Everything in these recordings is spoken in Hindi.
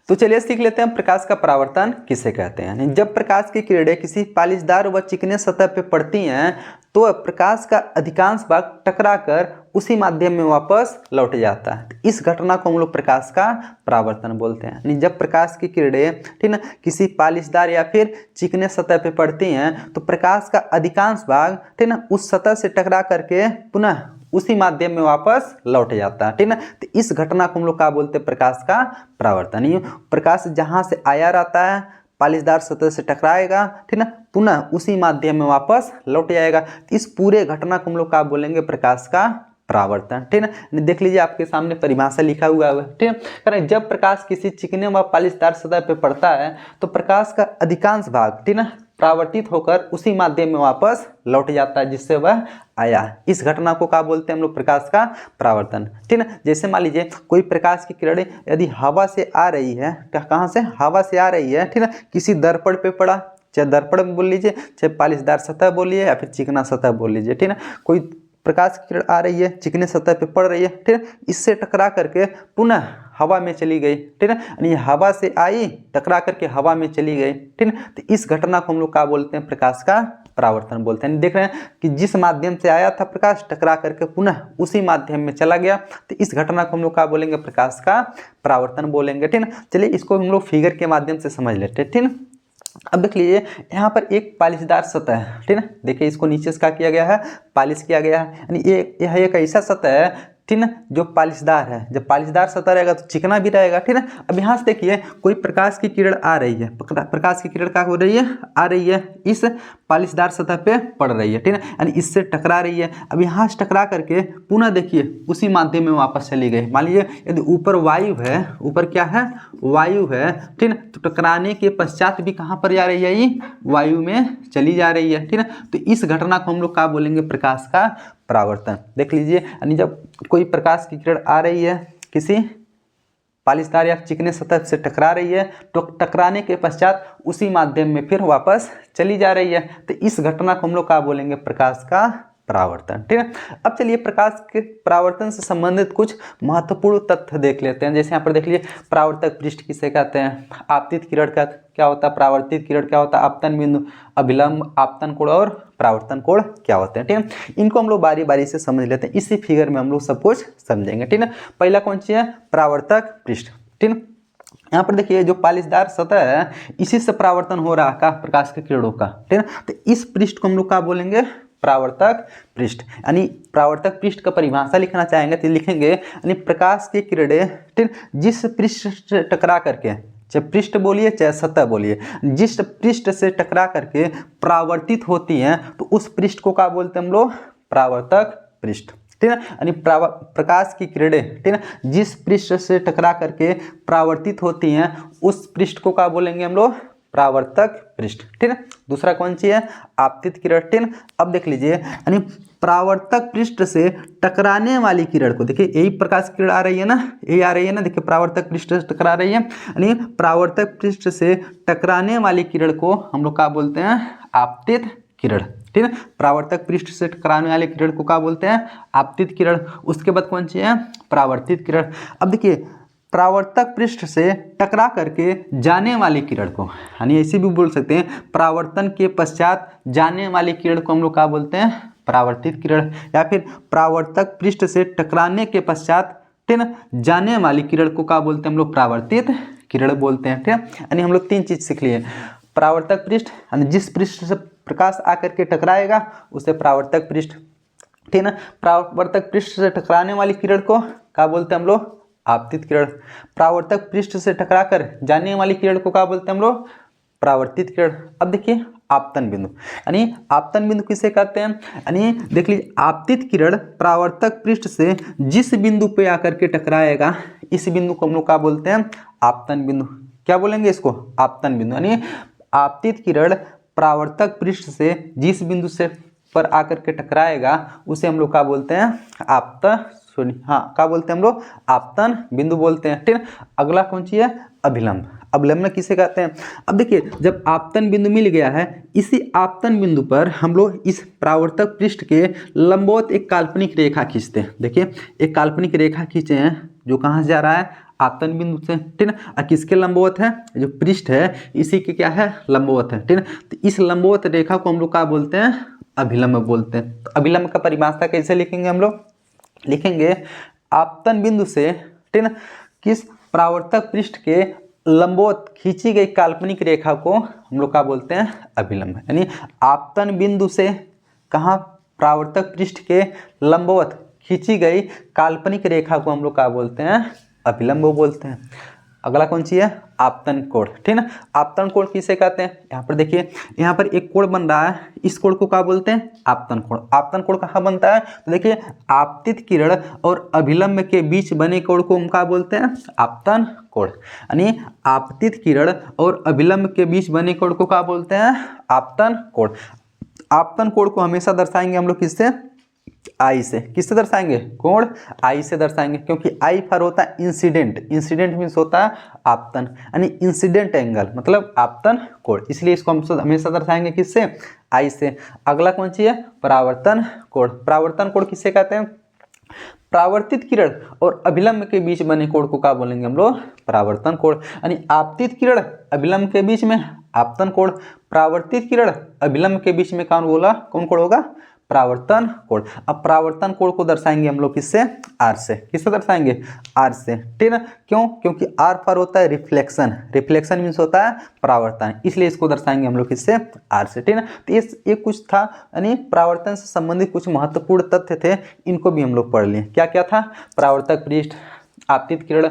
तो चलिए सीख लेते हैं प्रकाश का परावर्तन किसे कहते हैं। यानी जब प्रकाश की किरणें किसी पालिशदार व चिकने सतह पर पड़ती हैं तो प्रकाश का अधिकांश भाग टकराकर उसी माध्यम में वापस लौट जाता है। इस घटना को हम लोग प्रकाश का परावर्तन बोलते हैं। यानी जब प्रकाश की किरणें ठीक ना किसी पालिशदार या फिर चिकने सतह पे पड़ती हैं तो प्रकाश का अधिकांश भाग ठीक ना उस सतह से टकरा करके पुनः उसी माध्यम में वापस लौट जाता है। ठीक ना, तो इस घटना को हम लोग क्या बोलते हैं, प्रकाश का परावर्तन। ये प्रकाश जहां से आया रहता है पालिशदार सतह से टकराएगा, ठीक ना, पुनः उसी माध्यम में वापस लौट जाएगा। इस पूरे घटना को हम लोग क्या बोलेंगे, प्रकाश का परावर्तन। ठीक है, देख लीजिए आपके सामने परिभाषा लिखा हुआ है। ठीक है, जब प्रकाश किसी चिकने व पालिशदार सतह पर पड़ता है तो प्रकाश का अधिकांश भाग ठीक ना परावर्तित होकर उसी माध्यम में वापस लौट जाता है जिससे वह आया। इस घटना को क्या बोलते हैं हम लोग, प्रकाश का परावर्तन। ठीक है, जैसे मान लीजिए कोई प्रकाश की किरणें यदि हवा से आ रही है, कहाँ से, हवा से आ रही है, ठीक है, किसी दर्पण पे पड़ा, चाहे दर्पण बोल लीजिए, चाहे पालिशदार सतह बोलिए या फिर चिकना सतह बोल लीजिए। ठीक है, कोई प्रकाश की किरण आ रही है, चिकने सतह पे पड़ रही है, ठीक है, इससे टकरा करके पुनः हवा में चली गई। ठीक है, यानी हवा से आई टकरा करके हवा में चली गई। ठीक है, तो इस घटना को हम लोग क्या बोलते हैं, प्रकाश का परावर्तन बोलते हैं। देख रहे हैं कि जिस माध्यम से आया था प्रकाश टकरा करके पुनः उसी माध्यम में चला गया, तो इस घटना को हम लोग क्या बोलेंगे, प्रकाश का परावर्तन बोलेंगे। ठीक है, चलिए इसको हम लोग फिगर के माध्यम से समझ लेते हैं। ठीक है, अब देख लीजिए यहाँ पर एक पालिशदार सतह है। ठीक है, देखिए इसको नीचे से क्या किया गया है, पालिश किया गया है। यानी यह एक ऐसा सतह है ठीक ना जो पालिशदार है। जब पालिशदार सतह रहेगा तो चिकना भी रहेगा। ठीक है, अब यहाँ से देखिए कोई प्रकाश की किरण आ रही है, प्रकाश की किरण क्या हो रही है, आ रही है, इस पालिशदार सतह पे पड़ रही है। ठीक है, यानी इससे टकरा रही है। अब यहाँ से टकरा करके पुनः देखिए उसी माध्यम में वापस चली गई। मान लीजिए यदि ऊपर वायु है, ऊपर क्या है, वायु है, ठीक है, तो टकराने के पश्चात भी कहाँ पर जा रही है, ये वायु में चली जा रही है। ठीक है, तो इस घटना को हम लोग क्या बोलेंगे, प्रकाश का परावर्तन। देख लीजिए, यानी जब कोई प्रकाश की किरण आ रही है, किसी पालिशदार या चिकने सतह से टकरा रही है, तो टकराने के पश्चात उसी माध्यम में फिर वापस चली जा रही है, तो इस घटना को हम लोग क्या बोलेंगे, प्रकाश का परावर्तन। ठीक है, अब चलिए प्रकाश के परावर्तन से संबंधित कुछ महत्वपूर्ण तथ्य देख लेते हैं। जैसे यहाँ पर देख लीजिए परावर्तक पृष्ठ किसे कहते हैं, आपतित किरण का क्या होता है, परावर्तित किरण क्या होता है, आपतन बिंदु, अभिलंब, आपतन कोण और परावर्तन कोण क्या होते हैं। ठीक है, इनको हम लोग बारी बारी से समझ लेते हैं। इसी फिगर में हम लोग सब कुछ समझेंगे। ठीक है, पहला कौन सी है, परावर्तक पृष्ठ। ठीक है, यहाँ पर देखिए जो पालिशदार सतह है इसी से परावर्तन हो रहा है प्रकाश के किरणों का। ठीक है, तो इस पृष्ठ को हम लोग क्या बोलेंगे, परावर्तक पृष्ठ। यानी परावर्तक पृष्ठ का परिभाषा लिखना चाहेंगे तो लिखेंगे, यानी प्रकाश की किरणें ठीक जिस पृष्ठ से टकरा करके, चाहे पृष्ठ बोलिए चाहे सतह बोलिए, जिस पृष्ठ से टकरा करके परावर्तित होती हैं तो उस पृष्ठ को क्या बोलते हैं हम लोग, परावर्तक पृष्ठ। ठीक है, यानी प्रकाश की किरणें ठीक है जिस पृष्ठ से टकरा करके परावर्तित होती हैं उस पृष्ठ को क्या बोलेंगे हम लोग, परावर्तक पृष्ठ। ठीक है, दूसरा कौन सी है, आपतित किरण। ठीक है, अब देख लीजिए यानी परावर्तक पृष्ठ से टकराने वाली किरण को, देखिए यही प्रकाश की किरण आ रही है ना, यही आ रही है ना, देखिए परावर्तक पृष्ठ से टकरा रही है, यानी परावर्तक पृष्ठ से टकराने वाली किरण को हम लोग क्या बोलते हैं, आपतित किरण। ठीक है, परावर्तक पृष्ठ से टकराने वाले किरण को क्या बोलते हैं, आपतित किरण। उसके बाद कौन सी है, परावर्तित किरण। अब देखिए परावर्तक पृष्ठ से टकरा करके जाने वाली किरण को, यानी ऐसे भी बोल सकते हैं, परावर्तन के पश्चात जाने वाली किरण को हम लोग क्या बोलते हैं, परावर्तित किरण। या फिर परावर्तक पृष्ठ से टकराने के पश्चात ठीक है जाने वाली किरण को क्या बोलते हैं हम लोग, परावर्तित किरण बोलते हैं। ठीक है, यानी हम लोग तीन चीज सीख लिए, परावर्तक पृष्ठ यानी जिस पृष्ठ से प्रकाश आकर के टकराएगा उसे परावर्तक पृष्ठ। ठीक है, परावर्तक पृष्ठ से टकराने वाली किरण को क्या बोलते हैं हम लोग, आपतित किरण। परावर्तक पृष्ठ से टकराकर जाने वाली किरण को क्या बोलते हैं हम लोग, परावर्तित किरण। अब देखिए आपतन बिंदु, यानी आपतन बिंदु किसे कहते हैं, यानी देख लीजिए आपतित किरण परावर्तक पृष्ठ से जिस बिंदु पे आकर के टकराएगा इस बिंदु को हम लोग क्या बोलते हैं, आपतन बिंदु। क्या बोलेंगे इसको, आपतन बिंदु। यानी आपतित किरण परावर्तक पृष्ठ से जिस बिंदु से पर आकर के टकराएगा उसे हम लोग क्या बोलते हैं, क्या बोलते हैं हम लोग, आपतन बिंदु बोलते हैं। ठीक है, अगला कौन सी है, अभिलंब। अभिलंब किसे कहते हैं, अब देखिए जब आपतन बिंदु मिल गया है इसी आपतन बिंदु पर हम लोग इस परावर्तक पृष्ठ के लंबवत एक काल्पनिक रेखा खींचते हैं। देखिए एक काल्पनिक रेखा खींचे हैं जो कहाँ से जा रहा है, आपतन बिंदु से, ठीक है। और किसके लंबवत है, जो पृष्ठ है इसी के क्या है, लंबवत है, ठीक है। तो इस लंबवत रेखा को हम लोग क्या बोलते हैं, अभिलंब बोलते हैं। तो अभिलंब का परिभाषा कैसे लिखेंगे हम लोग, लिखेंगे आपतन बिंदु से, ठीक है, किस परावर्तक पृष्ठ के लंबवत खींची गई काल्पनिक रेखा को हम लोग क्या बोलते हैं, अभिलंब। यानी आपतन बिंदु से कहाँ, परावर्तक पृष्ठ के लंबवत खींची गई काल्पनिक रेखा को हम लोग क्या बोलते हैं, अभिलंब बोलते हैं। अगला कौन सी है, आपतन कोण, ठीक है। आपतन कोण किसे कहते हैं, यहाँ पर देखिए, यहाँ पर एक कोण बन रहा है, इस कोण को क्या बोलते हैं, आपतन कोण। आपतन कोण कहाँ बनता है, तो देखिए आपतित किरण और अभिलंब के बीच बने कोण को हम क्या बोलते हैं, आपतन कोण। यानी आपतित किरण और अभिलंब के बीच बने कोण को क्या बोलते हैं, आपतन कोण। आपतन कोण को हमेशा दर्शाएंगे हम लोग किससे, आई से। किससे दर्शाएंगे, कोण आई से दर्शाएंगे, क्योंकि आई पर होता है इंसिडेंट, इंसिडेंट मीन्स होता है आपतन, यानी इंसिडेंट एंगल मतलब आपतन कोण, इसलिए इसको हम हमेशा दर्शाएंगे किससे, आई से। अगला कौन सी है, परावर्तन कोण। परावर्तन कोण किससे कहते हैं, परावर्तित किरण और अभिलंब के बीच बने कोण को क्या बोलेंगे हम लोग, परावर्तन कोण। यानी आपतित किरण अभिलंब के बीच में आपतन कोण, परावर्तित किरण अभिलंब के बीच में कौन बोला, कौन कोण होगा, परावर्तन कोण। अब परावर्तन कोण को दर्शाएंगे हम लोग किससे, आर से। किससे दर्शाएंगे, आर से, ठीक है। क्यों, क्योंकि आर पर होता है रिफ्लेक्शन, रिफ्लेक्शन मीन्स होता है परावर्तन, इसलिए इसको दर्शाएंगे हम लोग किससे, आर से, ठीक है। तो ये कुछ था, यानी परावर्तन से संबंधित कुछ महत्वपूर्ण तथ्य थे, इनको भी हम लोग पढ़ लिए। क्या क्या था, परावर्तक पृष्ठ, आपतित किरण,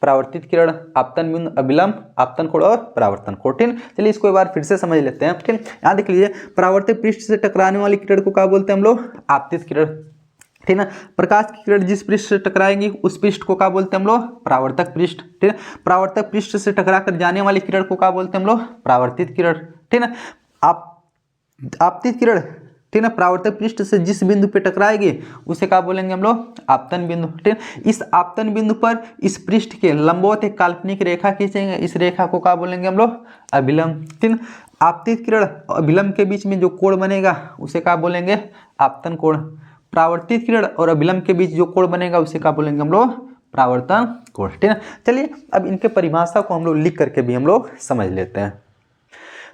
परावर्तित किरण, आपतन बिंदु, अभिलंब, आपतन कोण और परावर्तन कोण, ठीक। चलिए इसको एक बार फिर से समझ लेते हैं, ठीक। यहाँ देख लीजिए, परावर्तित पृष्ठ से टकराने वाली किरण को क्या बोलते हैं हम लोग, आपतित किरण, ठीक है। प्रकाश की किरण जिस पृष्ठ से टकराएंगी उस पृष्ठ को क्या बोलते हैं हम लोग, परावर्तक पृष्ठ, ठीक है। परावर्तक पृष्ठ से टकरा कर जाने वाली किरण को क्या बोलते हैं हम लोग, परावर्तित किरण, ठीक है। आपतित किरण, ठीक है, परावर्तक पृष्ठ से जिस बिंदु पे टकराएगी उसे क्या बोलेंगे हम लोग, आपतन बिंदु, ठीक। इस आपतन बिंदु पर इस पृष्ठ के लंबवत एक काल्पनिक रेखा खींचेंगे, इस रेखा को क्या बोलेंगे हम लोग, अभिलंब, ठीक। आपतित किरण और अभिलंब के बीच में जो कोण बनेगा उसे क्या बोलेंगे, आपतन कोण। परावर्तित किरण और अभिलंब के बीच जो कोण बनेगा उसे क्या बोलेंगे हम लोग, परावर्तन कोण, ठीक है। चलिए अब इनके परिभाषा को हम लोग लिख करके भी हम लोग समझ लेते हैं।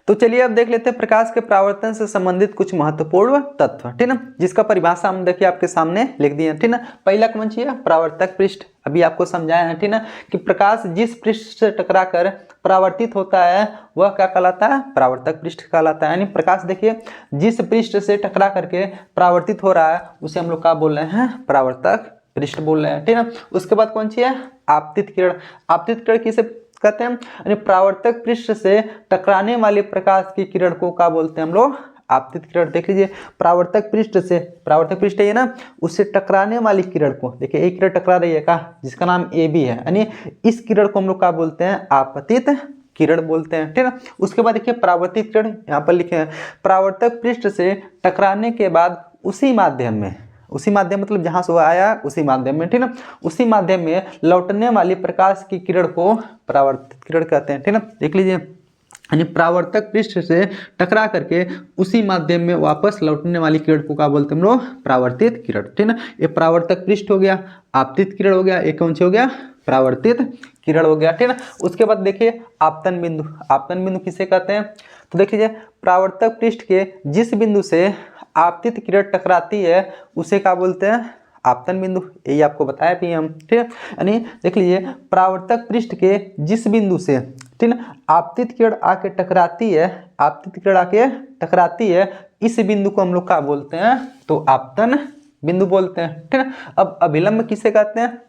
तो चलिए अब देख लेते हैं प्रकाश के परावर्तन से संबंधित कुछ महत्वपूर्ण तत्व, ठीक है, जिसका परिभाषा हम देखिए आपके सामने लिख दिए, ठीक है। पहला कौन सी है, परावर्तक पृष्ठ, अभी आपको समझाया है, ठीक है, कि प्रकाश जिस पृष्ठ से टकराकर परावर्तित होता है वह क्या कहलाता है, परावर्तक पृष्ठ कहलाता है। यानी प्रकाश देखिए जिस पृष्ठ से टकरा करके परावर्तित हो रहा है उसे हम लोग क्या बोल रहे हैं, परावर्तक पृष्ठ बोल रहे हैं, ठीक है। उसके बाद कौन सी है, आपतित किरण। आपतित किरण किसे कहते हैं, यानी परावर्तक पृष्ठ से टकराने वाले प्रकाश की किरण को क्या बोलते हैं हम लोग, आपतित किरण। देख लीजिए परावर्तक पृष्ठ से, परावर्तक पृष्ठ है ना, उससे टकराने वाली किरण को, देखिए एक किरण टकरा रही है का, जिसका नाम ए बी है, यानी इस किरण को हम लोग क्या बोलते हैं, आपतित किरण बोलते हैं, ठीक है। उसके बाद देखिए परावर्तित किरण, यहाँ पर लिखे हैं परावर्तक पृष्ठ से टकराने के बाद उसी माध्यम में, उसी माध्यम मतलब जहां से वो आया उसी माध्यम में, ठीक है, उसी माध्यम में लौटने वाली प्रकाश की किरण को परावर्तित किरण कहते हैं, ठीक है। देख लीजिए यानी परावर्तक पृष्ठ से टकरा करके उसी माध्यम में वापस लौटने वाली किरण को क्या बोलते हैं हम लोग, परावर्तित किरण, ठीक है। ये परावर्तक पृष्ठ हो गया, आपतित किरण हो गया, एक कौन सी हो गया, परावर्तित किरण हो गया, ठीक है। उसके बाद देखिए आपतन बिंदु। आपतन बिंदु किसे कहते हैं, तो देख लीजिए परावर्तक पृष्ठ के जिस बिंदु से आपतित किरण टकराती है उसे क्या बोलते हैं, आपतन बिंदु, यही आपको बताया भी हम, ठीक है। यानी देख लीजिए परावर्तक पृष्ठ के जिस बिंदु से, ठीक है, आपतित किरण आके टकराती है, आपतित किरण आके टकराती है, इस बिंदु को हम लोग क्या बोलते हैं, तो आपतन बिंदु बोलते हैं, ठीक है। अब अभिलंब किसे कहते हैं,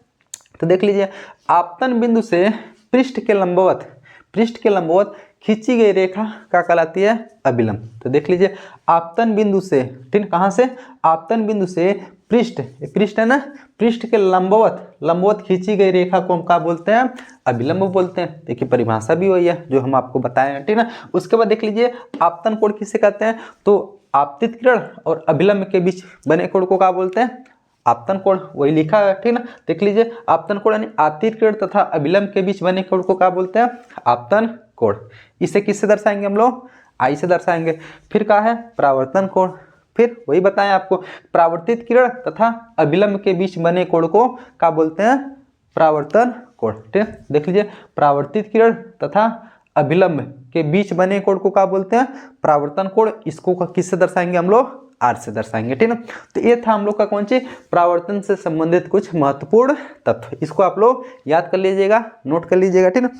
तो देख लीजिए आपतन बिंदु से पृष्ठ के लंबवत, पृष्ठ के लंबवत खींची गई रेखा क्या कहलाती है, अभिलंब। तो देख लीजिए आपतन बिंदु से, ठीक, कहाँ से, आपतन बिंदु से पृष्ठ, पृष्ठ है ना, पृष्ठ के लंबवत, लंबवत खींची गई रेखा को हम क्या बोलते हैं, अभिलंब बोलते हैं। देखिए परिभाषा भी वही है जो हम आपको बताए हैं, ठीक है। उसके बाद देख लीजिए आपतन कोण किसे कहते हैं, तो आपतित किरण और अभिलंब के बीच बने कोण को क्या बोलते हैं, आपतन कोण, वही लिखा है, ठीक ना। देख लीजिए आपतन कोण यानी आपतित किरण तथा अभिलंब के बीच बने कोण को क्या बोलते हैं, आपतन कोण। इसे किससे दर्शाएंगे हम लोग, आई से दर्शाएंगे। फिर क्या है, परावर्तन कोण, फिर वही बताएं आपको, परावर्तित किरण तथा अभिलंब के बीच बने कोण को क्या बोलते हैं, परावर्तन कोण, ठीक है। देख लीजिए, परावर्तित किरण तथा अभिलंब के बीच बने कोण को क्या बोलते हैं, परावर्तन कोण। इसको किससे दर्शाएंगे हम लोग, आर से दर्शाएंगे, ठीक है। तो ये था हम लोग का कौन सी परावर्तन से संबंधित कुछ महत्वपूर्ण तत्व, इसको आप लोग याद कर लीजिएगा, नोट कर लीजिएगा, ठीक है।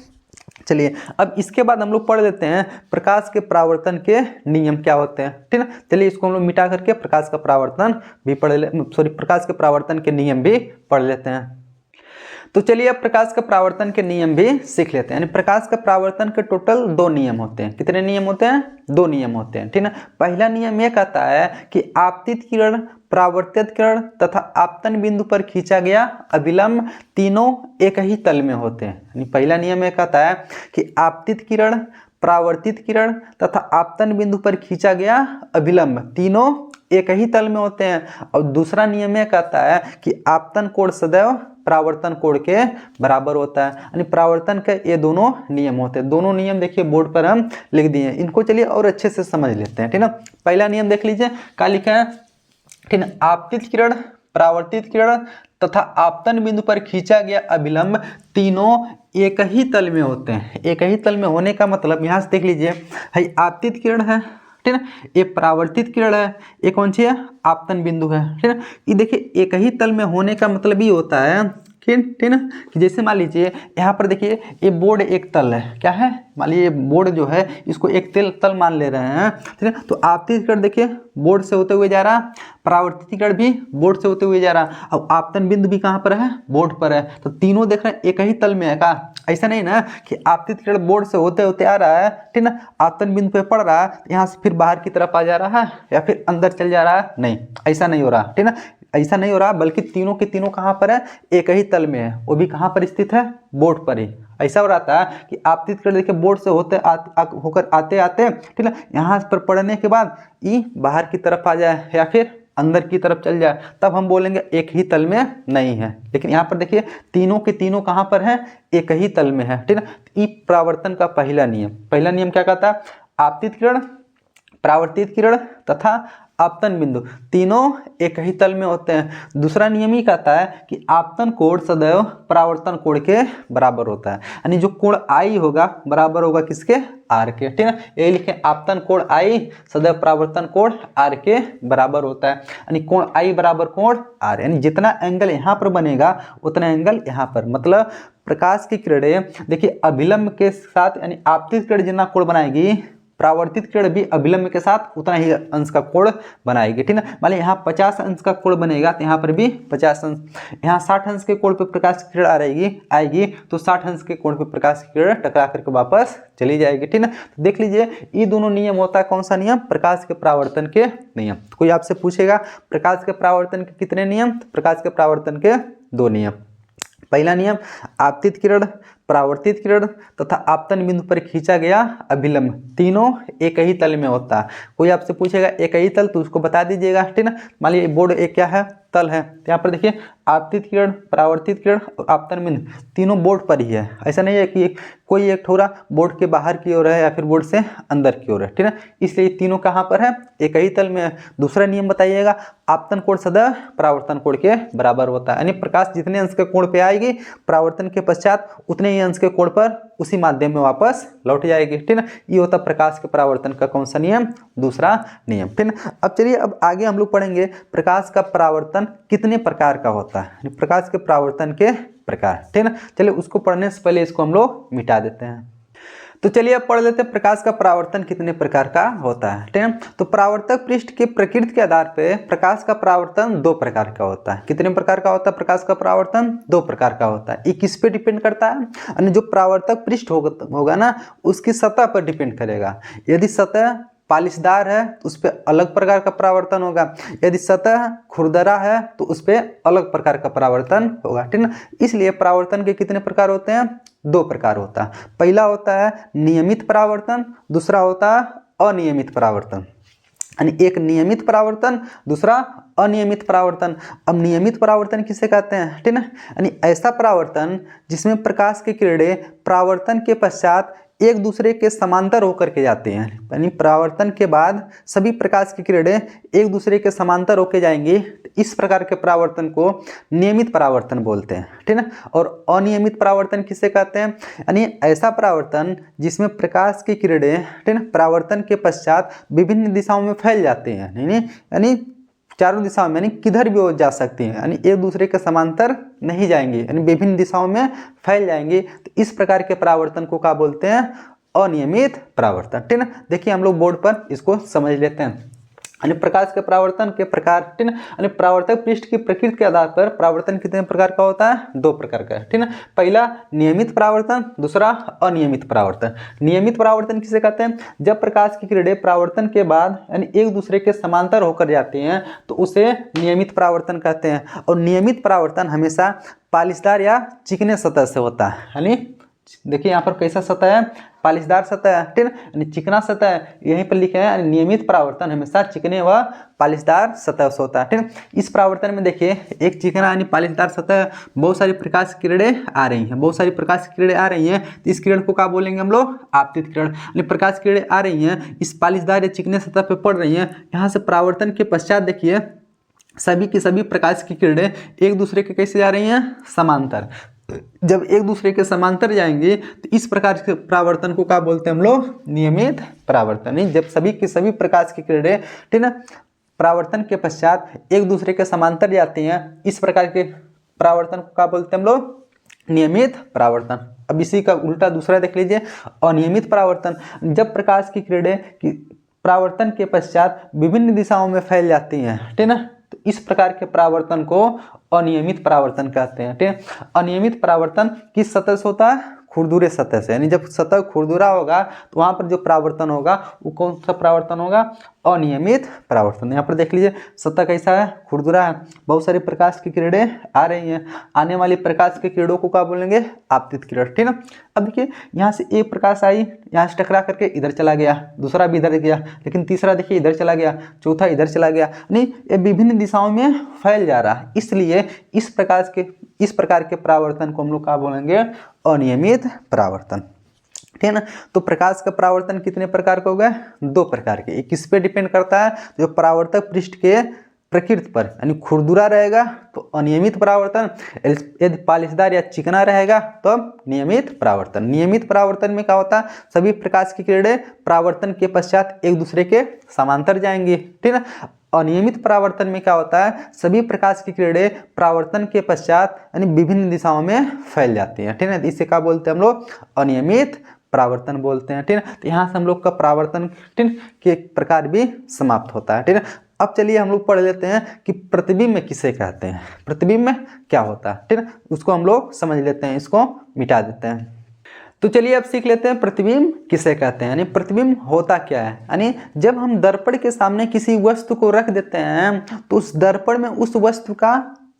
चलिए अब इसके बाद हम लोग पढ़ लेते हैं प्रकाश के परावर्तन के नियम क्या होते हैं, ठीक है। चलिए इसको हम लोग मिटा करके प्रकाश का परावर्तन भी प्रकाश के परावर्तन के नियम भी पढ़ लेते हैं। तो चलिए अब प्रकाश का परावर्तन के नियम भी सीख लेते हैं। यानी प्रकाश का परावर्तन के टोटल 2 नियम होते हैं। कितने नियम होते हैं, 2 नियम होते हैं, ठीक है। पहला नियम यह कहता है कि आपतित किरण, परावर्तित किरण तथा आपतन बिंदु पर खींचा गया अभिलंब तीनों एक ही तल में होते हैं। यानी पहला नियम यह कहता है कि आपतित किरण, परावर्तित किरण तथा आपतन बिंदु पर खींचा गया अभिलंब तीनों एक ही तल में होते हैं। और दूसरा नियम यह कहता है कि आपतन कोण सदैव परावर्तन कोण के बराबर होता है। यानी परावर्तन के ये दोनों नियम होते हैं। दोनों नियम देखिए बोर्ड पर हम लिख दिए हैं, इनको चलिए और अच्छे से समझ लेते हैं, ठीक है। पहला नियम देख लीजिए, क्या लिखा है, ठीक है। आपतित किरण, परावर्तित किरण तथा आपतन बिंदु पर खींचा गया अभिलंब तीनों एक ही तल में होते हैं। एक ही तल में होने का मतलब यहाँ से देख लीजिए, है आपतित किरण है, ठीक है, ये परावर्तित किरण है, ये कौन सी है, आपतन बिंदु है, ठीक है। ये देखिए एक ही तल में होने का मतलब ये होता है ठीक है ना, कि जैसे मान लीजिए यहाँ पर देखिए ये बोर्ड एक तल है, क्या है, मान लीजिए बोर्ड जो है इसको एक तल मान ले रहे हैं, ठीक है। तो आपतित किरण देखिए बोर्ड से होते हुए जा रहा, परावर्तित किरण भी बोर्ड से होते हुए जा रहा, अब आपतन बिंदु भी कहाँ पर है, बोर्ड पर है। तो तीनों देख रहे हैं एक ही तल में है का, ऐसा नहीं ना कि आपतित किरण बोर्ड से होते होते आ रहा है, ठीक ना, आपतन बिंदु पे पड़ रहा है, यहाँ से फिर बाहर की तरफ आ जा रहा है या फिर अंदर चल जा रहा है, नहीं ऐसा नहीं हो रहा, ठीक ना, ऐसा नहीं हो रहा, बल्कि तीनों के तीनों कहाँ पर है, एक ही तल में है, वो भी कहाँ पर स्थित है, बोर्ड पर ही। ऐसा हो रहा था कि आपतित किरण देखिए बोर्ड से होते होकर आते आते, ठीक है, यहाँ पर पड़ने के बाद ये बाहर की तरफ आ जाए या फिर अंदर की तरफ चल जाए, तब हम बोलेंगे एक ही तल में नहीं है। लेकिन यहाँ पर देखिए तीनों के तीनों कहाँ पर हैं, एक ही तल में है, ठीक है। ये परावर्तन का पहला नियम क्या कहता है, आपतित किरण, परावर्तित किरण तथा आपतन बिंदु तीनों एक ही तल में होते हैं। दूसरा नियम ही कहता है कि आपतन कोण सदैव परावर्तन कोण के बराबर होता है। यानी जो कोण आई होगा बराबर होगा किसके, आर के, ठीक है। ये लिखे आपतन कोण आई सदैव परावर्तन कोण आर के बराबर होता है। यानी कोण आई बराबर कोण आर, यानी जितना एंगल यहाँ पर बनेगा उतना एंगल यहाँ पर, मतलब प्रकाश की किरणें देखिए अभिलंब के साथ, यानी आपतित किरण जितना कोण बनाएगी, परावर्तित किरण भी अभिलंब के साथ उतना ही अंश का कोण बनाएगी, ठीक है। मान लीजिए यहाँ 50 अंश का कोण बनेगा तो यहाँ पर भी 50 अंश, यहाँ 60 अंश के कोण पे प्रकाश की किरण आएगी तो 60 अंश के कोण पे प्रकाश की किरण टकरा करके वापस चली जाएगी, ठीक है। तो देख लीजिए ये दोनों नियम होता है, कौन सा नियम, प्रकाश के परावर्तन के नियम। तो कोई आपसे पूछेगा प्रकाश के परावर्तन के कितने नियम, तो प्रकाश के परावर्तन के 2 नियम। पहला नियम, आपतित किरण, परावर्तित किरण तथा आपतन बिंदु पर खींचा गया अभिलंब तीनों एक ही तल में होता है। कोई आपसे पूछेगा एक ही तल, तो उसको बता दीजिएगा, ठीक है। मान लीजिए बोर्ड एक क्या है, तल है, तो यहाँ पर देखिए आपतित किरण, परावर्तित किरण और आपतन बिंदु तीनों बोर्ड पर ही है। ऐसा नहीं है कि कोई एक ठोरा बोर्ड के बाहर की ओर है या फिर बोर्ड से अंदर की ओर है, ठीक है। इसलिए तीनों कहाँ पर है, एक ही तल में है। दूसरा नियम बताइएगा, आपतन कोण सदैव परावर्तन कोण के बराबर होता है। यानी प्रकाश जितने अंश के कोण पे आएगी परावर्तन के पश्चात उतने ही अंश के कोण पर उसी माध्यम में वापस लौट जाएगी, ठीक है। ये होता प्रकाश के परावर्तन का कौन सा नियम, दूसरा नियम, ठीक है। अब चलिए अब आगे हम लोग पढ़ेंगे प्रकाश का परावर्तन कितने प्रकार का होता है, प्रकाश के परावर्तन के प्रकार, ठीक है। चलिए उसको पढ़ने से पहले इसको हम लोग मिटा देते हैं। तो चलिए अब पढ़ लेते हैं प्रकाश का परावर्तन कितने प्रकार का होता है, ठीक है। तो परावर्तक पृष्ठ के प्रकृति के आधार पर प्रकाश का परावर्तन 2 प्रकार का होता है। कितने प्रकार का होता है प्रकाश का परावर्तन, 2 प्रकार का होता है। ये किस पे डिपेंड करता है, यानी जो परावर्तक पृष्ठ होगा ना उसकी सतह पर डिपेंड करेगा। यदि सतह पालिशदार है तो उस पर अलग प्रकार का परावर्तन होगा, यदि सतह खुरदरा है तो उस पर अलग प्रकार का परावर्तन होगा, ठीक है। इसलिए परावर्तन के कितने प्रकार होते हैं, 2 प्रकार होता है। पहला होता है नियमित परावर्तन, दूसरा होता है अनियमित परावर्तन। यानी एक नियमित परावर्तन, दूसरा अनियमित परावर्तन। अब नियमित परावर्तन किसे कहते हैं, ठीक है। यानी ऐसा परावर्तन जिसमें प्रकाश की किरणें परावर्तन के पश्चात एक दूसरे के समांतर होकर के जाते हैं। यानी परावर्तन के बाद सभी प्रकाश की किरणें एक दूसरे के समांतर होकर जाएंगी, इस प्रकार के परावर्तन को नियमित परावर्तन बोलते हैं, ठीक है। और अनियमित परावर्तन किसे कहते हैं, यानी ऐसा परावर्तन जिसमें प्रकाश की किरणें, ठीक है, परावर्तन के पश्चात विभिन्न दिशाओं में फैल जाते हैं, यानी चारों दिशाओं में, यानी किधर भी वो जा सकती हैं, यानी एक दूसरे के समांतर नहीं जाएंगे, यानी विभिन्न दिशाओं में फैल जाएंगे। तो इस प्रकार के परावर्तन को क्या बोलते हैं, अनियमित परावर्तन, ठीक है। देखिए हम लोग बोर्ड पर इसको समझ लेते हैं। यानी प्रकाश के परावर्तन के प्रकार, ठीक है, यानी परावर्तक पृष्ठ की प्रकृति के आधार पर परावर्तन कितने प्रकार का होता है, 2 प्रकार का है, ठीक है। पहला नियमित परावर्तन, दूसरा अनियमित परावर्तन। नियमित परावर्तन किसे कहते हैं, जब प्रकाश की किरणें परावर्तन के बाद यानी एक दूसरे के समांतर होकर जाती हैं तो उसे नियमित परावर्तन कहते हैं। और नियमित परावर्तन हमेशा पालिशदार या चिकने सतह से होता है, यानी देखिए यहाँ पर कैसा सतह है, पालिशदार सतह है, ठीक है, यानी चिकना सतह है, यहीं पर लिखे हैं नियमित परावर्तन हमेशा चिकने व पालिशदार सतह से होता है, ठीक है। इस परावर्तन में देखिए एक चिकना यानी पालिशदार सतह, बहुत सारी प्रकाश की किरणें आ रही हैं, बहुत सारी प्रकाश की किरणें आ रही हैं, तो इस किरण को क्या बोलेंगे हम लोग, आपतित किरण। यानी प्रकाश की किरणें आ रही हैं, इस पालिशदार या चिकने सतह पर पड़ रही हैं, यहाँ से परावर्तन के पश्चात देखिए सभी की सभी प्रकाश की किरणें एक दूसरे के कैसे जा रही हैं, समांतर। जब एक दूसरे के समांतर जाएंगे तो इस प्रकार के परावर्तन को क्या बोलते हैं हम लोग, नियमित परावर्तन। जब सभी की सभी प्रकाश की किरणें, ठीक है, परावर्तन के पश्चात एक दूसरे के समांतर जाती हैं, इस प्रकार के परावर्तन को क्या बोलते हैं हम लोग, नियमित परावर्तन। अब इसी का उल्टा दूसरा देख लीजिए, अनियमित परावर्तन। जब प्रकाश की किरणें परावर्तन के पश्चात विभिन्न दिशाओं में फैल जाती हैं, ठीक है, तो इस प्रकार के परावर्तन को अनियमित परावर्तन कहते हैं, ठीक है। अनियमित परावर्तन किस सतह से होता है, खुरदुरे सतह से, यानी जब सतह खुरदुरा होगा तो वहां पर जो परावर्तन होगा वो कौन सा परावर्तन होगा, अनियमित परावर्तन। यहाँ पर देख लीजिए सतह कैसा है, खुरदुरा है, बहुत सारी प्रकाश की किरणें आ रही हैं, आने वाली प्रकाश की किरणों को क्या बोलेंगे, आपतित किरण, ठीक है। अब देखिए यहाँ से एक प्रकाश आई, यहाँ से टकरा करके इधर चला गया, दूसरा भी इधर गया, लेकिन तीसरा देखिए इधर चला गया, चौथा इधर चला गया, नहीं ये विभिन्न दिशाओं में फैल जा रहा है, इसलिए इस प्रकार के परावर्तन को हम लोग क्या बोलेंगे, अनियमित परावर्तन, ठीक है ना। तो प्रकाश का परावर्तन कितने प्रकार के हो गए, 2 प्रकार के। एक किस पे डिपेंड करता है, जो परावर्तक पृष्ठ के प्रकृति पर, यानी खुरदुरा रहेगा तो अनियमित परावर्तन, यदि पालिशदार या चिकना रहेगा तो नियमित परावर्तन। नियमित परावर्तन में क्या होता है, सभी प्रकाश की किरणें परावर्तन के पश्चात एक दूसरे के समांतर जाएंगी, ठीक है। अनियमित परावर्तन में क्या होता है, सभी प्रकाश की किरणें परावर्तन के पश्चात यानी विभिन्न दिशाओं में फैल जाती हैं, ठीक है। इसे क्या बोलते हैं हम लोग, अनियमित परावर्तन बोलते हैं, ठीक है। तो यहाँ से हम लोग का परावर्तन, ठीक है, के प्रकार भी समाप्त होता है, ठीक है। अब चलिए हम लोग पढ़ लेते हैं कि प्रतिबिंब किसे कहते हैं, प्रतिबिंब में क्या होता है, ठीक है, उसको हम लोग समझ लेते हैं, इसको मिटा देते हैं। तो चलिए अब सीख लेते हैं प्रतिबिंब किसे कहते हैं, यानी प्रतिबिंब होता क्या है। यानी जब हम दर्पण के सामने किसी वस्तु को रख देते हैं तो उस दर्पण में उस वस्तु का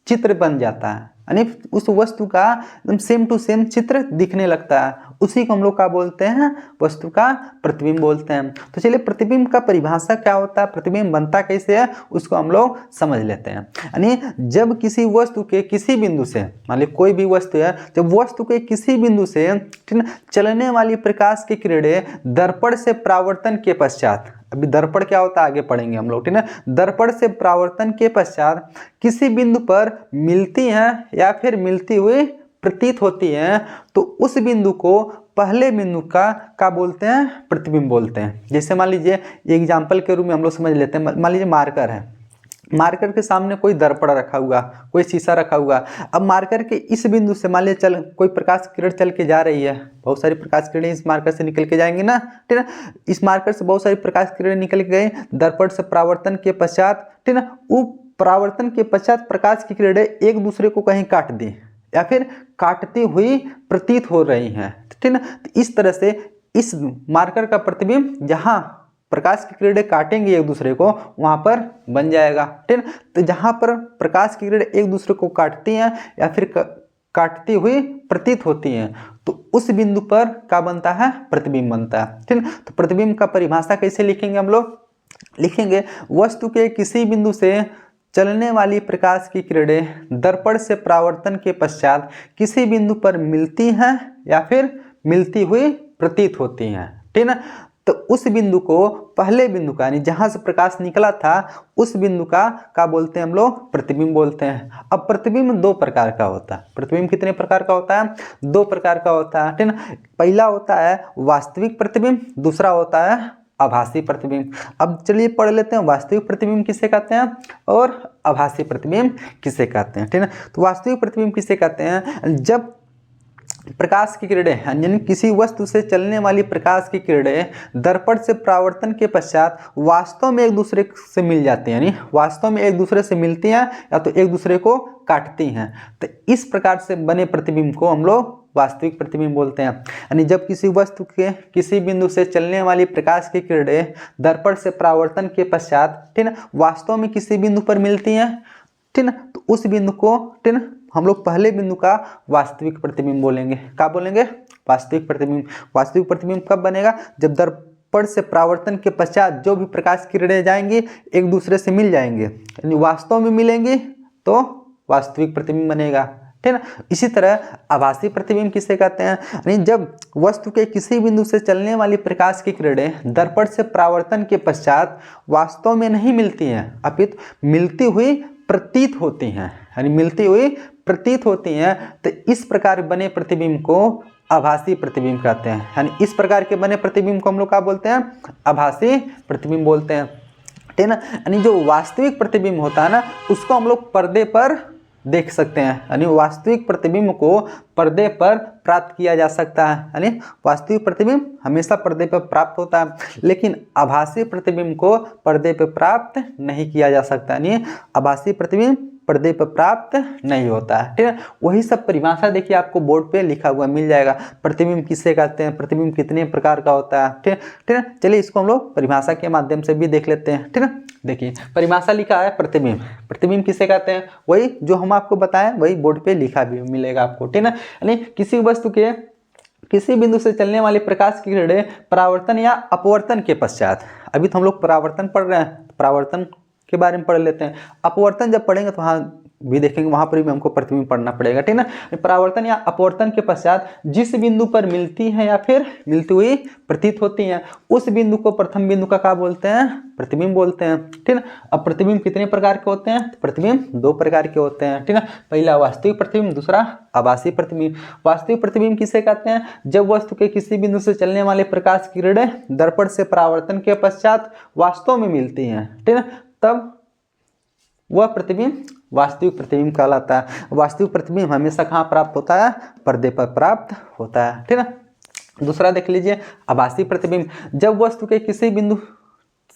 चित्र बन जाता है, यानी उस वस्तु का एकदम सेम टू सेम चित्र दिखने लगता है, उसी को हम लोग क्या बोलते हैं, वस्तु का प्रतिबिंब बोलते हैं। तो चलिए प्रतिबिंब का परिभाषा क्या होता है, प्रतिबिंब बनता कैसे है, उसको हम लोग समझ लेते हैं। यानी जब किसी वस्तु के किसी बिंदु से, मान लीजिए कोई भी वस्तु है, जब वस्तु के किसी बिंदु से, ठीक है, चलने वाली प्रकाश की किरणें दर्पण से परावर्तन के पश्चात, अभी दर्पण क्या होता है आगे पढ़ेंगे हम लोग, ठीक है, दर्पण से परावर्तन के पश्चात किसी बिंदु पर मिलती हैं या फिर मिलती हुई प्रतीत होती हैं, तो उस बिंदु को पहले बिंदु का बोलते हैं, प्रतिबिंब बोलते हैं। जैसे मान लीजिए एग्जाम्पल के रूप में हम लोग समझ लेते हैं, मान लीजिए मार्कर है, मार्कर के सामने कोई दर्पण रखा हुआ, कोई शीशा रखा हुआ, अब मार्कर के इस बिंदु से मान लीजिए कोई प्रकाश किरण चल के जा रही है, बहुत सारी प्रकाश किरणें इस मार्कर से निकल के जाएंगी ना, ठीक है, इस मार्कर से बहुत सारी प्रकाश किरणें निकल के गई, दर्पण से परावर्तन के पश्चात, ठीक है, वो परावर्तन के पश्चात प्रकाश की किरणें एक दूसरे को कहीं काट दी या फिर काटती हुई प्रतीत हो रही हैं, ठीक है। तो इस तरह से इस मार्कर का प्रतिबिंब जहां प्रकाश की किरणें काटेंगे एक दूसरे को वहां पर बन जाएगा, ठीक है। तो जहां पर प्रकाश की किरणें एक दूसरे को काटती हैं या फिर काटती हुई प्रतीत होती हैं, तो उस बिंदु पर क्या बनता है, प्रतिबिंब बनता है, ठीक है। तो प्रतिबिंब का परिभाषा कैसे लिखेंगे हम लोग, लिखेंगे वस्तु के किसी बिंदु से चलने वाली प्रकाश की किरणें दर्पण से परावर्तन के पश्चात किसी बिंदु पर मिलती हैं या फिर मिलती हुई प्रतीत होती हैं, ठीक है। तो उस बिंदु को पहले बिंदु का यानी जहां से प्रकाश निकला था उस बिंदु का क्या बोलते हैं हम लोग? प्रतिबिंब बोलते हैं। अब प्रतिबिंब दो प्रकार का होता है। प्रतिबिंब कितने प्रकार का होता है? दो प्रकार का होता है, ठीक ना। पहला होता है वास्तविक प्रतिबिंब, दूसरा होता है आभासी प्रतिबिंब। अब चलिए पढ़ लेते हैं वास्तविक प्रतिबिंब किसे कहते हैं और आभासी प्रतिबिंब किसे कहते हैं, ठीक है। तो वास्तविक प्रतिबिंब किसे कहते हैं? जब प्रकाश की किरणें यानी किसी वस्तु से चलने वाली प्रकाश की किरणें दर्पण से परावर्तन के पश्चात वास्तव में एक दूसरे से मिल जाती हैं, यानी वास्तव में एक दूसरे से मिलती हैं या तो एक दूसरे को काटती हैं, तो इस प्रकार से बने प्रतिबिंब को हम लोग वास्तविक प्रतिबिंब बोलते हैं। यानी जब किसी वस्तु के किसी बिंदु से चलने वाली प्रकाश की किरणें दर्पण से परावर्तन के पश्चात, ठीक है, वास्तव में किसी बिंदु पर मिलती हैं, ठीक है, तो उस बिंदु को, ठीक है, हम लोग पहले बिंदु का वास्तविक प्रतिबिंब बोलेंगे। क्या बोलेंगे? वास्तविक प्रतिबिंब। वास्तविक प्रतिबिंब कब बनेगा? जब दर्पण से परावर्तन के पश्चात जो भी प्रकाश किरणें जाएंगी एक दूसरे से मिल जाएंगे, यानी वास्तव में मिलेंगी तो वास्तविक प्रतिबिंब बनेगा, ठीक है ना। इसी तरह आभासी प्रतिबिंब किसे कहते हैं? यानी जब वस्तु के किसी बिंदु से चलने वाली प्रकाश की किरणें दर्पण से परावर्तन के पश्चात वास्तव में नहीं मिलती हैं अपितु मिलती हुई प्रतीत होती हैं, यानी मिलती हुई प्रतीत होती हैं, तो इस प्रकार बने प्रतिबिंब को आभासी प्रतिबिंब कहते हैं। यानी इस प्रकार के बने प्रतिबिंब को हम लोग क्या बोलते हैं? आभासी प्रतिबिंब बोलते हैं, ठीक है ना। यानी जो वास्तविक प्रतिबिंब होता है ना उसको हम लोग पर्दे पर देख सकते हैं, यानी वास्तविक प्रतिबिंब को पर्दे पर प्राप्त किया जा सकता है, यानी वास्तविक प्रतिबिंब हमेशा पर्दे पर प्राप्त होता है, लेकिन आभासी प्रतिबिंब को पर्दे पर प्राप्त नहीं किया जा सकता, यानी आभासी प्रतिबिंब पर्दे पर प्राप्त नहीं होता है, ठीक है। वही सब परिभाषा देखिए आपको बोर्ड पे लिखा हुआ मिल जाएगा। प्रतिबिंब किसे कहते हैं, प्रतिबिंब कितने प्रकार का होता है, ठीक है। चलिए इसको हम लोग परिभाषा के माध्यम से भी देख लेते हैं, ठीक है। देखिए परिभाषा लिखा है प्रतिबिंब। प्रतिबिंब किसे कहते हैं? वही जो हम आपको बताएं वही बोर्ड पे लिखा भी मिलेगा आपको, ठीक है। यानी किसी वस्तु के किसी बिंदु से चलने वाली प्रकाश की किरणें परावर्तन या अपवर्तन के पश्चात, अभी तो हम लोग परावर्तन पढ़ रहे हैं, परावर्तन के बारे में पढ़ लेते हैं। अपवर्तन जब पढ़ेंगे तो वहाँ भी देखेंगे, वहां पर भी हमको प्रतिबिंब पढ़ना पड़ेगा, ठीक है ना। परावर्तन या अपवर्तन के पश्चात जिस बिंदु पर मिलती है या फिर मिलती हुई प्रतीत होती हैं उस बिंदु को प्रथम बिंदु का क्या बोलते हैं? प्रतिबिंब बोलते हैं, ठीक है। अब प्रतिबिंब कितने प्रकार के होते हैं? प्रतिबिंब दो प्रकार के होते हैं, ठीक है। पहला वास्तविक प्रतिबिंब, दूसरा आभासी प्रतिबिंब। वास्तविक प्रतिबिंब किसे कहते हैं? जब वस्तु के किसी बिंदु से चलने वाले प्रकाश की किरणें दर्पण से परावर्तन के पश्चात वास्तव में मिलती हैं, ठीक है, तब वह प्रतिबिंब वास्तविक प्रतिबिंब कहलाता है। वास्तविक प्रतिबिंब हमेशा कहाँ प्राप्त होता है? पर्दे पर प्राप्त होता है, ठीक है। दूसरा देख लीजिए आभासी प्रतिबिंब। जब वस्तु के किसी बिंदु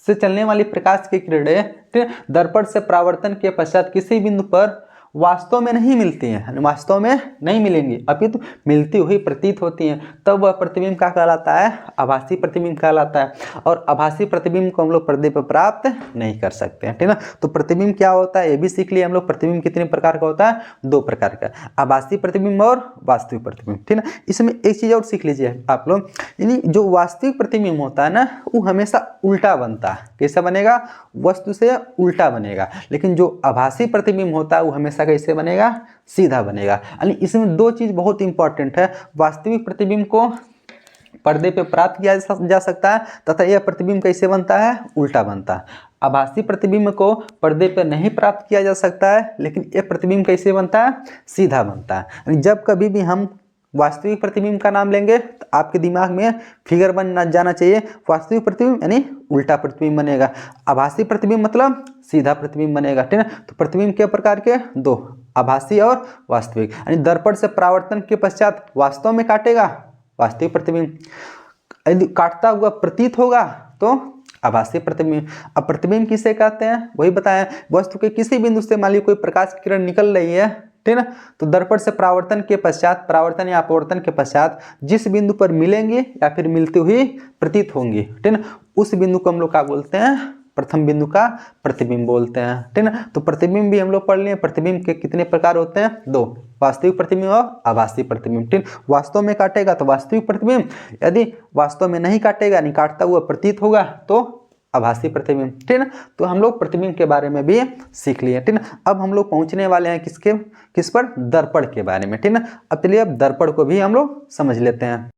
से चलने वाली प्रकाश की किरणें दर्पण से परावर्तन के पश्चात किसी बिंदु पर वास्तव में नहीं मिलती हैं, वास्तव में नहीं मिलेंगी अपितु मिलती हुई प्रतीत होती हैं, तब वह प्रतिबिंब क्या कहलाता है? आभासी प्रतिबिंब कहलाता है। और आभासी प्रतिबिंब को हम लोग पर्दे पर प्राप्त नहीं कर सकते हैं, ठीक है ना। तो प्रतिबिंब क्या होता है ये भी सीख लिए हम लोग। प्रतिबिंब कितने प्रकार का होता है? दो प्रकार का, आभासी प्रतिबिंब और वास्तविक प्रतिबिंब, ठीक है ना। इसमें एक चीज और सीख लीजिए आप लोग, यानी जो वास्तविक प्रतिबिंब होता है ना वो हमेशा उल्टा बनता है। कैसा बनेगा? वस्तु से उल्टा बनेगा। लेकिन जो आभासी प्रतिबिंब होता है वो हमेशा कैसे बनेगा? सीधा बनेगा। यानी इसमें दो चीज बहुत इंपॉर्टेंट है। वास्तविक प्रतिबिंब को पर्दे पे प्राप्त किया जा सकता है तथा यह प्रतिबिंब कैसे बनता है? उल्टा बनता है। आभासी प्रतिबिंब को पर्दे पर नहीं प्राप्त किया जा सकता है, लेकिन यह प्रतिबिंब कैसे बनता है? सीधा बनता है। जब कभी भी हम वास्तविक प्रतिबिंब का नाम लेंगे तो आपके दिमाग में फिगर बन जाना चाहिए। वास्तविक प्रतिबिंब यानी उल्टा प्रतिबिंब बनेगा, आभासी प्रतिबिंब मतलब सीधा प्रतिबिंब बनेगा, ठीक है। तो प्रतिबिंब के प्रकार के दो, आभासी और वास्तविक। यानी दर्पण से परावर्तन के पश्चात वास्तव में काटेगा वास्तविक प्रतिबिंब, यदि काटता हुआ प्रतीत होगा तो आभासी प्रतिबिंब। अब प्रतिबिंब किसे कहते हैं वही बताएं। वस्तु के किसी बिंदु से मान लीजिए कोई प्रकाश की किरण निकल रही है, ठीक है ना, तो दर्पण से परावर्तन के पश्चात, परावर्तन या अपवर्तन के पश्चात जिस बिंदु पर मिलेंगे या फिर मिलती हुई प्रतीत होंगी, ठीक है ना, उस बिंदु को हम लोग क्या बोलते हैं? प्रथम बिंदु का प्रतिबिंब बोलते हैं, ठीक है ना। तो प्रतिबिंब भी हम लोग पढ़ लिए। प्रतिबिंब के कितने प्रकार होते हैं? दो, वास्तविक प्रतिबिंब और आभासी प्रतिबिंब, ठीक। वास्तव में काटेगा तो वास्तविक प्रतिबिंब, यदि वास्तव में नहीं काटेगा नहीं काटता हुआ प्रतीत होगा तो आभासी प्रतिबिंब, ठीक है ना। तो हम लोग प्रतिबिंब के बारे में भी सीख लिए, ठीक है। अब हम लोग पहुंचने वाले हैं किस पर? दर्पण के बारे में, ठीक है ना। अब चलिए अब दर्पण को भी हम लोग समझ लेते हैं।